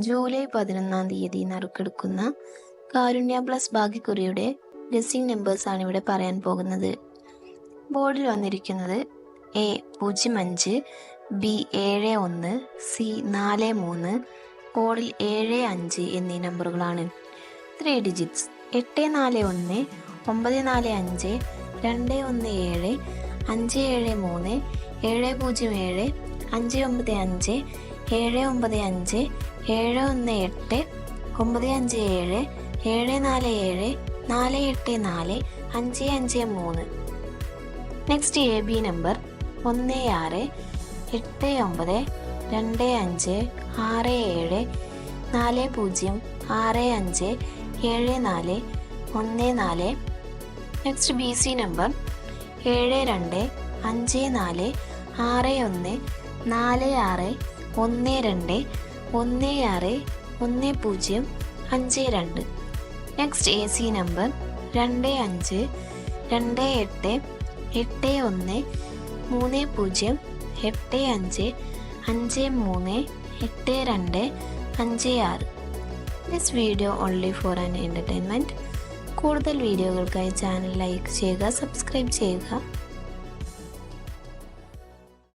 July 11-ാം തീയതി നറുക്കെടുക്കുന്ന കാരുണ്യ plus ഭാഗ്യക്കുറിയുടെ guessing നമ്പേഴ്സാണ് ഇവിടെ പറയാൻ പോകുന്നത്. ബോർഡിൽ വന്നിരിക്കുന്നത് A 05, B 71, C 43, കോഡിൽ 75 എന്നീ നമ്പറുകളാണ്. 3 digits 841, 945, 217, 573, 707, 595, 795, 718, 957, 747, 484, 553. Next AB number 16, 89, 25, 67, 40, 65, 74, 14. Next BC number 72, 54, 61, 46, 12, 16, 10, 52. Next AC number 25, 28, 81, 30, 85, 53, 82, 56. This video only for an entertainment. കൂടുതൽ വീഡിയോകൾക്കായി ചാനൽ ലൈക്ക് ചെയ്യുക, സബ്സ്ക്രൈബ് ചെയ്യുക.